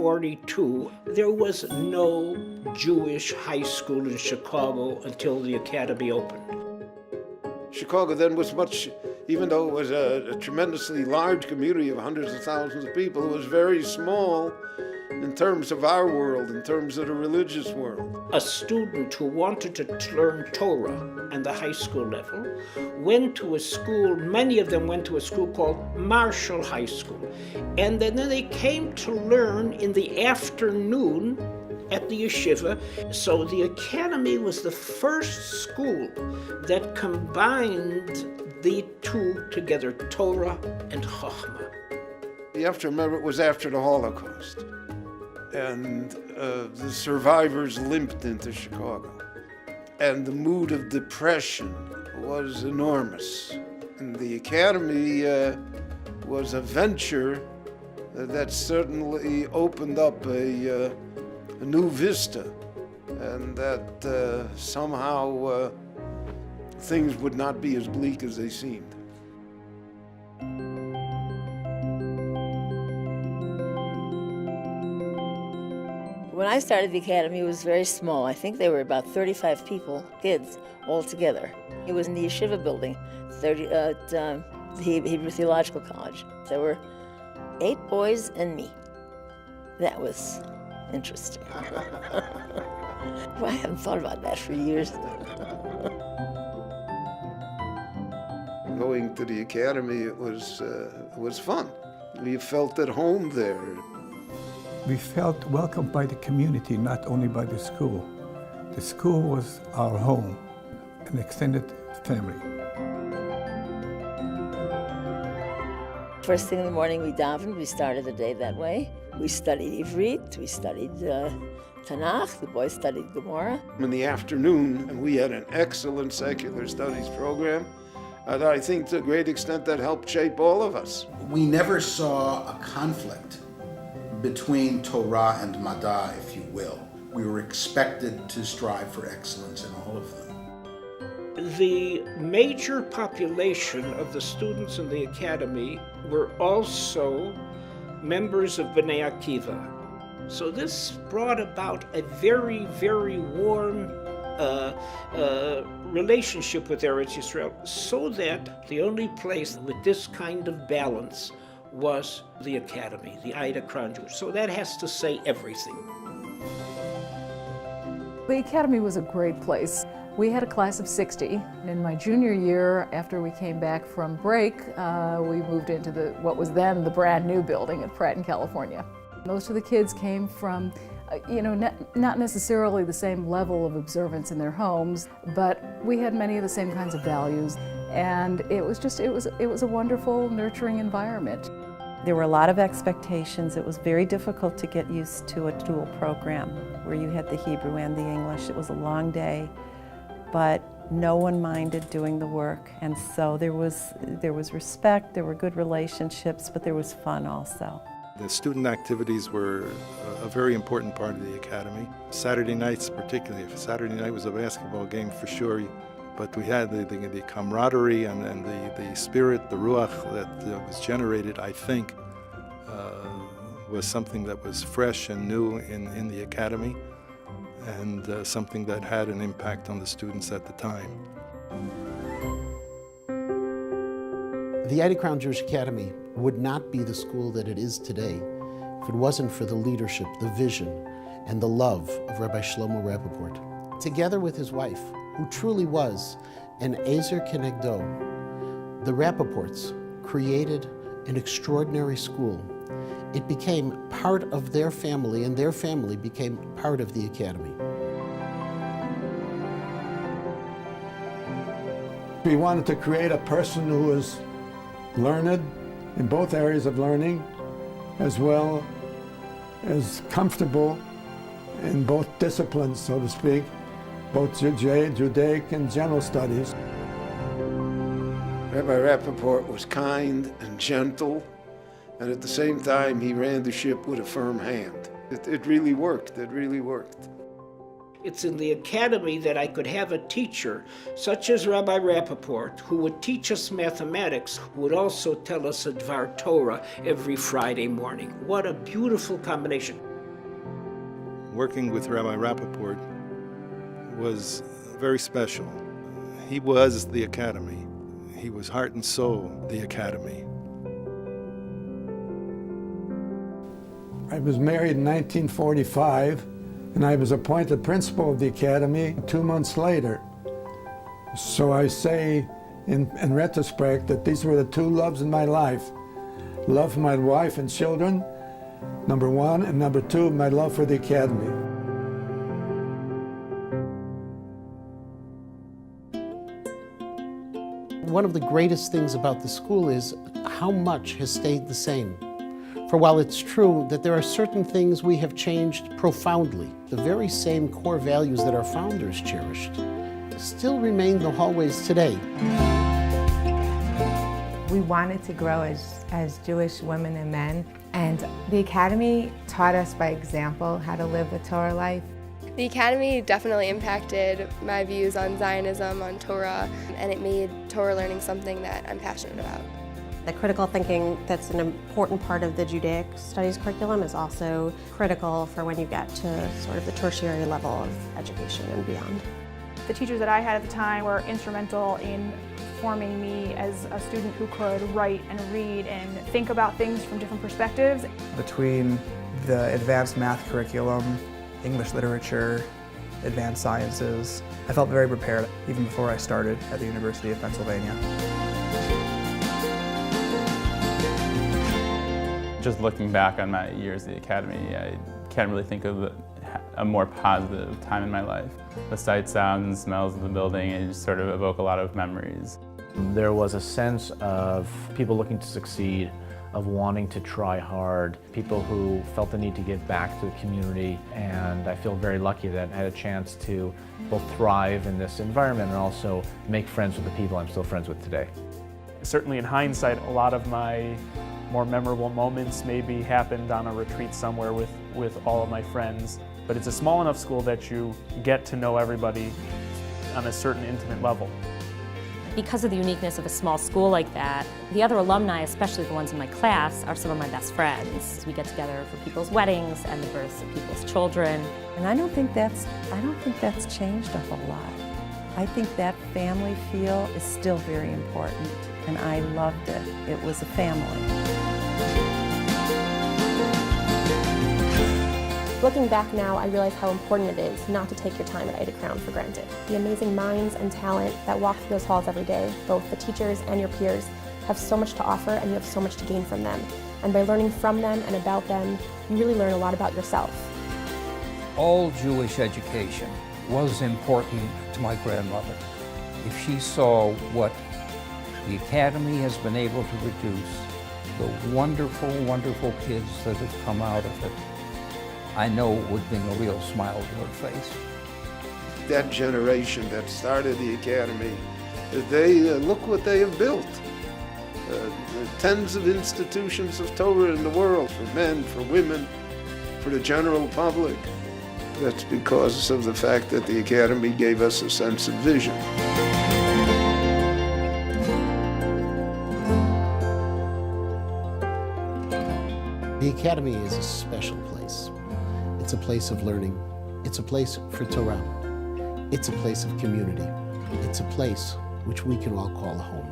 1942, there was no Jewish high school in Chicago until the academy opened. Chicago then was much, even though it was a tremendously large community of hundreds of thousands of people, it was very small in terms of our world, in terms of the religious world. A student who wanted to learn Torah at the high school level went to a school, many of them went to a school called Marshall High School. And then they came to learn in the afternoon at the yeshiva. So the academy was the first school that combined the two together, Torah and Chochmah. You have to remember it was after the Holocaust. And the survivors limped into Chicago. And the mood of depression was enormous. And the academy was a venture that certainly opened up a new vista, and that somehow things would not be as bleak as they seemed. When I started the academy, it was very small. I think there were about 35 people, kids, all together. It was in the yeshiva building, at the Hebrew Theological College. There were 8 boys and me. That was interesting. Well, I haven't thought about that for years. Going to the academy, it was fun. We felt at home there. We felt welcomed by the community, not only by the school. The school was our home, an extended family. First thing in the morning we davened, we started the day that way. We studied Ivrit, we studied Tanakh, the boys studied Gemara. In the afternoon, and we had an excellent secular studies program, and I think to a great extent that helped shape all of us. We never saw a conflict between Torah and Mad'a, if you will. We were expected to strive for excellence in all of them. The major population of the students in the academy were also members of B'nai Akiva. So this brought about a very, very warm relationship with Eretz Yisrael, so that the only place with this kind of balance was the academy, the Ida Crown Jewish. So that has to say everything. The academy was a great place. We had a class of 60. In my junior year, after we came back from break, we moved into what was then the brand new building at Pratt in California. Most of the kids came from, not necessarily the same level of observance in their homes, but we had many of the same kinds of values. And it was a wonderful, nurturing environment. There were a lot of expectations. It was very difficult to get used to a dual program where you had the Hebrew and the English. It was a long day, but no one minded doing the work. And so there was respect, there were good relationships, but there was fun also. The student activities were a very important part of the academy. Saturday nights particularly. If Saturday night was a basketball game for sure, but we had the camaraderie and the spirit, the ruach that was generated, I think, was something that was fresh and new in the academy, and something that had an impact on the students at the time. The Ida Crown Jewish Academy would not be the school that it is today if it wasn't for the leadership, the vision, and the love of Rabbi Shlomo Rappaport. Together with his wife, who truly was an Ezer Kenegdo, the Rappaports created an extraordinary school. It became part of their family, and their family became part of the academy. We wanted to create a person who was learned in both areas of learning, as well as comfortable in both disciplines, so to speak, both Judaic and general studies. Rabbi Rappaport was kind and gentle, and at the same time he ran the ship with a firm hand. It really worked, it really worked. It's in the academy that I could have a teacher, such as Rabbi Rappaport, who would teach us mathematics, who would also tell us a Dvar Torah every Friday morning. What a beautiful combination. Working with Rabbi Rappaport was very special. He was the Academy. He was heart and soul the Academy. I was married in 1945, and I was appointed principal of the Academy 2 months later. So I say, in retrospect, that these were the two loves in my life. Love for my wife and children, number one, and number two, my love for the Academy. One of the greatest things about the school is how much has stayed the same. For while it's true that there are certain things we have changed profoundly, the very same core values that our founders cherished still remain the hallways today. We wanted to grow as Jewish women and men, and the Academy taught us by example how to live the Torah life. The Academy definitely impacted my views on Zionism, on Torah, and it made Torah learning something that I'm passionate about. The critical thinking that's an important part of the Judaic studies curriculum is also critical for when you get to sort of the tertiary level of education and beyond. The teachers that I had at the time were instrumental in forming me as a student who could write and read and think about things from different perspectives. Between the advanced math curriculum, English literature, advanced sciences, I felt very prepared even before I started at the University of Pennsylvania. Just looking back on my years at the Academy, I can't really think of a more positive time in my life. The sights, sounds, and smells of the building, it just sort of evoke a lot of memories. There was a sense of people looking to succeed, of wanting to try hard, people who felt the need to give back to the community, and I feel very lucky that I had a chance to both thrive in this environment and also make friends with the people I'm still friends with today. Certainly in hindsight, a lot of my more memorable moments maybe happened on a retreat somewhere with all of my friends. But it's a small enough school that you get to know everybody on a certain intimate level. Because of the uniqueness of a small school like that, the other alumni, especially the ones in my class, are some of my best friends. We get together for people's weddings and the births of people's children. And I don't think that's changed a whole lot. I think that family feel is still very important, and I loved it. It was a family. Looking back now, I realize how important it is not to take your time at Ida Crown for granted. The amazing minds and talent that walk through those halls every day, both the teachers and your peers, have so much to offer and you have so much to gain from them. And by learning from them and about them, you really learn a lot about yourself. All Jewish education was important to my grandmother. If she saw what the Academy has been able to produce, the wonderful, wonderful kids that have come out of it, I know it would bring a real smile to her face. That generation that started the Academy, they look what they have built. Tens of institutions of Torah in the world, for men, for women, for the general public. That's because of the fact that the Academy gave us a sense of vision. The Academy is a special place. It's a place of learning. It's a place for Torah. It's a place of community. It's a place which we can all call home.